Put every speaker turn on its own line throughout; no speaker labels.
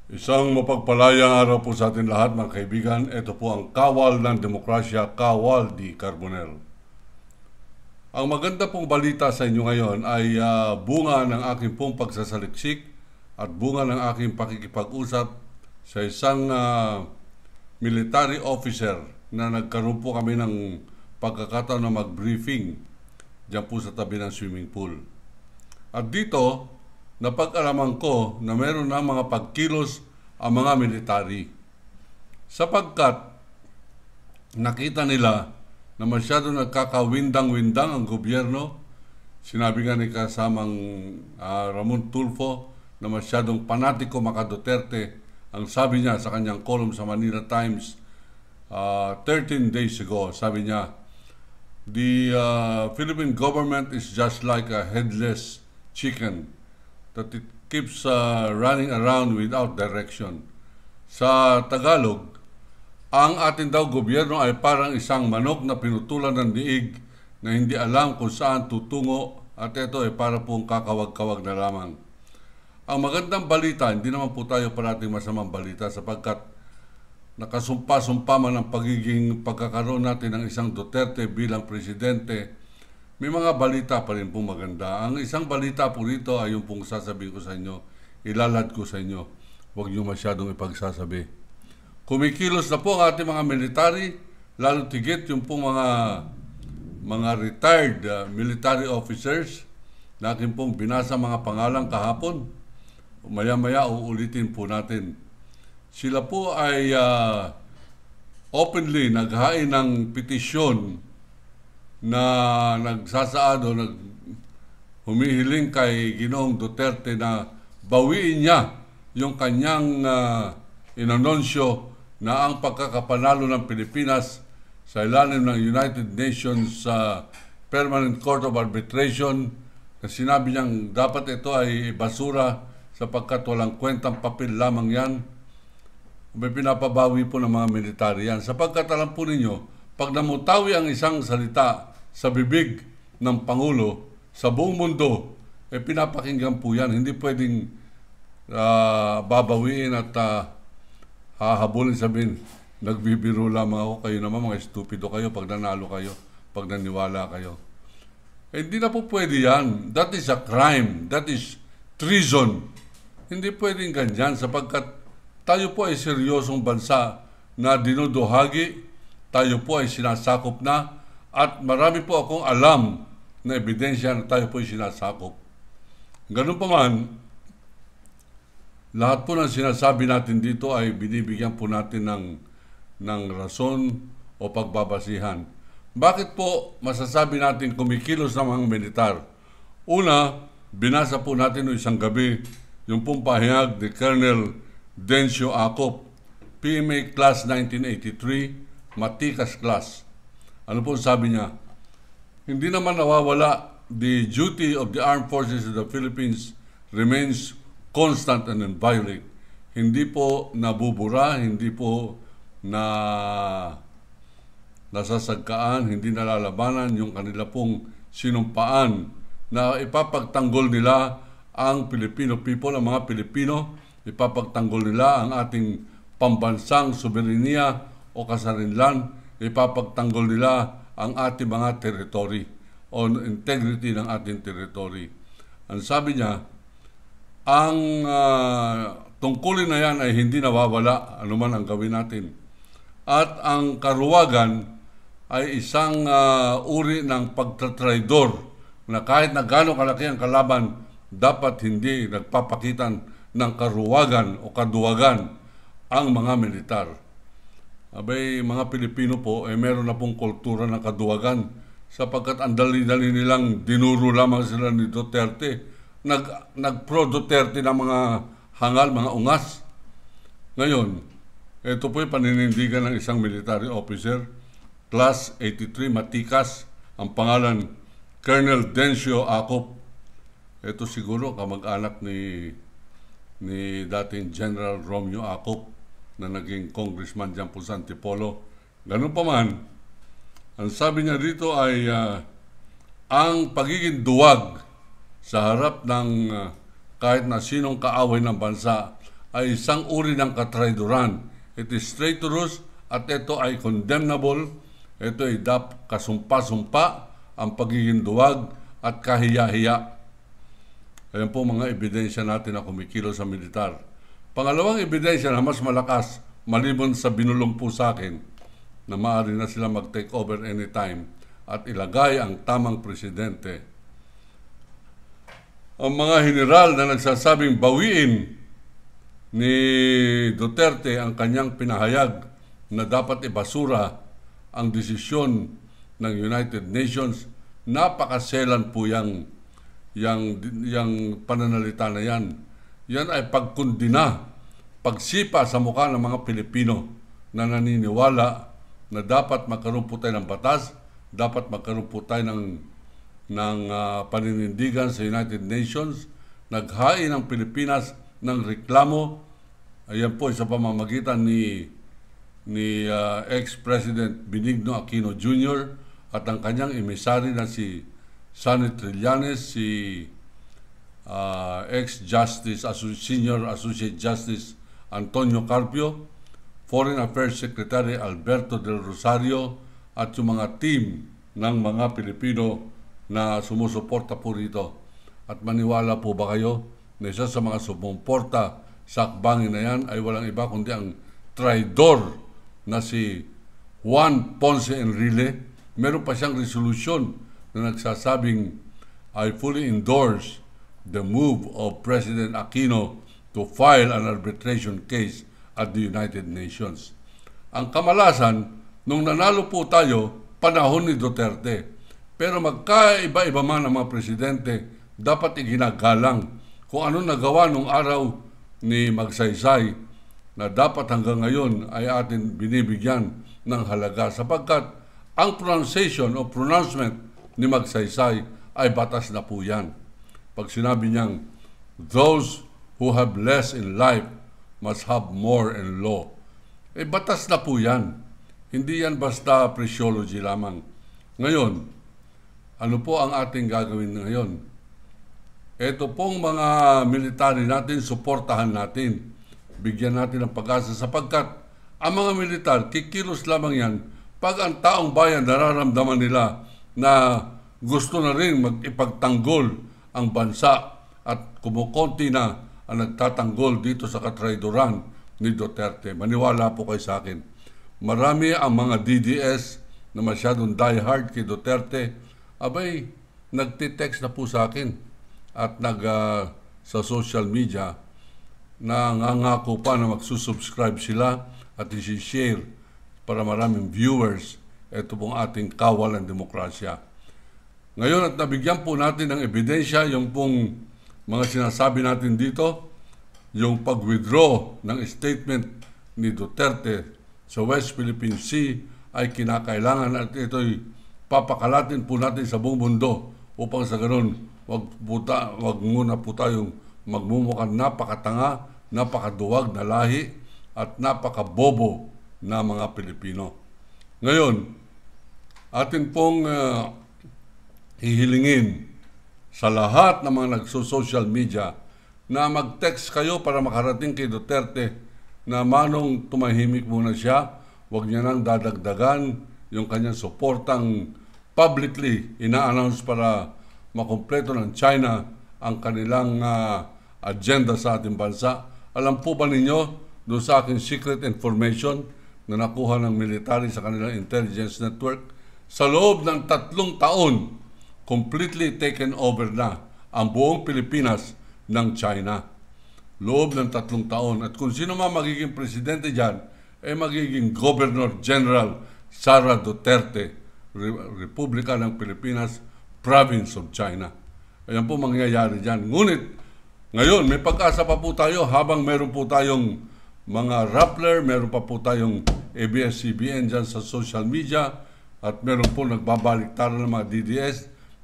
Isang mapagpalayang araw po sa atin lahat mga kaibigan. Ito po ang Kawal ng Demokrasya, Kawal di Carbonell. Ang maganda pong balita sa inyo ngayon ay bunga ng aking pong pagsasaliksik at bunga ng aking pakikipag-usap sa isang military officer na nagkaroon po kami ng pagkakataon na mag-briefing dyan po sa tabi ng swimming pool. At dito, napag-alaman ko na meron na mga pagkilos ang mga military sapagkat nakita nila na masyado nagkakawindang-windang ang gobyerno. Sinabi nga ni kasamang Ramon Tulfo na masyadong panatiko maka Duterte. Ang sabi niya sa kanyang column sa Manila Times 13 days ago, sabi niya, the Philippine government is just like a headless chicken that it keeps running around without direction. Sa Tagalog, ang ating daw gobyerno ay parang isang manok na pinutulan ng diig na hindi alam kung saan tutungo at ito ay para pong kakawag-kawag na lamang. Ang magandang balita, hindi naman po tayo parating masamang balita sapagkat nakasumpa-sumpa man ang pagkakaroon natin ng isang Duterte bilang presidente. May mga balita pa rin pong maganda. Ang isang balita po rito ay yung pong sasabihin ko sa inyo, ilalad ko sa inyo. Huwag nyo masyadong ipagsasabi. Kumikilos na po ang ating mga military, lalo tigit yung pong mga retired military officers na akin pong binasa mga pangalan kahapon. Maya-maya uulitin po natin. Sila po ay openly naghain ng petisyon na nagsasaado, humihiling kay Ginoong Duterte na bawiin niya yung kanyang inanonsyo na ang pagkakapanalo ng Pilipinas sa ilalim ng United Nations Permanent Court of Arbitration, na sinabi niyang dapat ito ay basura sapagkat walang kwentang papel lamang yan. May pinapabawi po ng mga military yan sapagkat alam po ninyo, pag namutawi ang isang salita sa bibig ng Pangulo sa buong mundo, pinapakinggan po yan. Hindi pwedeng babawiin at hahabulin, sabihin, nagbibiro lamang ako, kayo naman mga estupido kayo pag nanalo kayo, pag naniwala kayo. Hindi na po pwede yan. That is a crime. That is treason. Hindi pwedeng ganyan sapagkat tayo po ay seryosong bansa na dinuduhagi. Tayo po ay sinasakop na at marami po akong alam na ebidensya na tayo po ay sinasakop. Ganun pa man, lahat po ng sinasabi natin dito ay binibigyan po natin ng rason o pagbabasihan. Bakit po masasabi natin kumikilos ng mga militar? Una, binasa po natin noong isang gabi yung pong pahayag ni Colonel Dencio Acop, PMA Class 1983, Matikas Class. Ano po sabi niya? Hindi naman nawawala, the duty of the armed forces of the Philippines remains constant and inviolate. Hindi po nabubura, hindi po nasasagkaan, hindi nalalabanan yung kanila pong sinumpaan na ipapagtanggol nila ang Filipino people, ang mga Pilipino, ipapagtanggol nila ang ating pambansang soberenya o kasarinlan, ipapagtanggol nila ang ating mga territory o integrity ng ating territory. Ang sabi niya, ang tungkulin na yan ay hindi nawawala anuman ang gawin natin. At ang karuwagan ay isang uri ng pagtatraidor na kahit na gaano kalaki ang kalaban, dapat hindi nagpapakitan ng karuwagan o kaduwagan ang mga militar. Abay, mga Pilipino po, meron na pong kultura ng kaduwagan sapagkat ang dali-dali nilang dinuro lamang sila ni Duterte. Nag-pro Duterte ng mga hangal, mga ungas. Ngayon, ito po yung paninindigan ng isang military officer, Class 83, Matikas, ang pangalan Colonel Dencio Acop. Ito siguro kamag-anak ni dating General Romeo Acop na naging congressman dyan po sa Antipolo. Ganun pa man, ang sabi niya dito ay ang pagiging duwag sa harap ng kahit na sinong kaaway ng bansa ay isang uri ng katraidoran. It is traitorous at ito ay condemnable. Ito ay kasumpa-sumpa ang pagiging duwag at kahiya-hiya. Ayan po mga ebidensya natin na kumikilos sa militar. Pangalawang ebidensya na mas malakas, maliban sa binulong po sa akin, na maaari na sila mag-take over anytime at ilagay ang tamang presidente. Ang mga general na nagsasabing bawiin ni Duterte ang kanyang pinahayag na dapat ibasura ang desisyon ng United Nations, napakaselan po yang pananalita na yan. Yan ay pagkundina, pagsipa sa mukha ng mga Pilipino na naniniwala na dapat magkaroon po tayo ng batas, dapat magkaroon po tayo ng paninindigan sa United Nations, naghain ang Pilipinas ng reklamo. Ayan po sa pamamagitan ni ex-President Benigno Aquino Jr. at ang kanyang emisary na si Sonny Trillanes, si ex-Justice, Senior Associate Justice Antonio Carpio, Foreign Affairs Secretary Alberto Del Rosario at yung mga team ng mga Pilipino na sumusuporta po rito. At maniwala po ba kayo na isa sa mga sumuporta sa akbangin na yan ay walang iba kundi ang traidor na si Juan Ponce Enrile. Meron pa siyang resolution na nagsasabing, I fully endorse the move of President Aquino to file an arbitration case at the United Nations. Ang kamalasan, nung nanalo po tayo, panahon ni Duterte. Pero magkaiba-iba man ang mga presidente, dapat iginagalang kung ano nagawa nung araw ni Magsaysay na dapat hanggang ngayon ay atin binibigyan ng halaga sapagkat ang pronunciation o pronouncement ni Magsaysay ay batas na po yan. Pag sinabi niyang, those who have less in life must have more in law. Batas na po yan. Hindi yan basta phraseology lamang. Ngayon, ano po ang ating gagawin ngayon? Ito pong mga military natin, suportahan natin. Bigyan natin ng pag-asa sapagkat ang mga militar, kikilos lamang yan pag ang taong bayan nararamdaman nila na gusto na rin mag-ipagtanggol ang bansa at kumukonti na ang nagtatanggol dito sa katraidoran ni Duterte. Maniwala po kayo sa akin. Marami ang mga DDS na masyadong diehard kay Duterte. Abay, nagtitext na po sa akin at sa social media na ngangako pa na magsusubscribe sila at isi-share para maraming viewers ito pong ating kawal ng demokrasya. Ngayon at nabigyan po natin ng ebidensya yung pong mga sinasabi natin dito, yung pag-withdraw ng statement ni Duterte sa West Philippine Sea ay kinakailangan at ito'y papakalatin po natin sa buong mundo upang sa ganun wag muna po tayong magmumukhang napakatanga, napakaduwag na lahi at napakabobo na mga Pilipino. Ngayon, atin pong hihilingin sa lahat ng mga nagso-social media na mag-text kayo para makarating kay Duterte na manong tumahimik muna siya, huwag niya nang dadagdagan yung kanyang suportang publicly ina-announce para makumpleto ng China ang kanilang agenda sa ating bansa. Alam po ba ninyo doon sa aking secret information na nakuha ng military sa kanilang intelligence network, sa loob ng 3 taon, completely taken over na ang buong Pilipinas ng China. Loob ng 3 taon. At kung sino man magiging presidente dyan, ay magiging Governor General Sara Duterte, Republika ng Pilipinas, Province of China. Ayan po mangyayari dyan. Ngunit, ngayon, may pag-asa pa po tayo habang meron po tayong mga Rappler, meron pa po tayong ABS-CBN dyan sa social media, at meron po nagbabaliktaran ng mga DDS,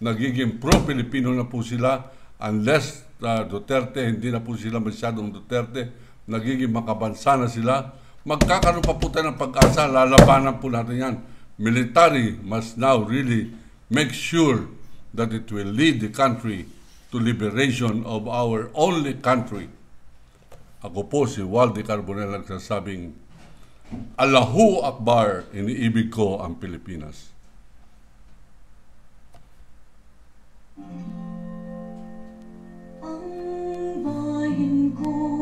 nagiging pro-Pilipino na po sila, unless Duterte, hindi na po sila masyadong Duterte, nagiging makabansa na sila. Magkakaroon pa po tayo ng pag-asa, lalabanan po natin yan. Military must now really make sure that it will lead the country to liberation of our only country. Ako po si Waldy Carbonell nagsasabing, Allahu Akbar, iniibig ko ang Pilipinas.
Ang bayan ko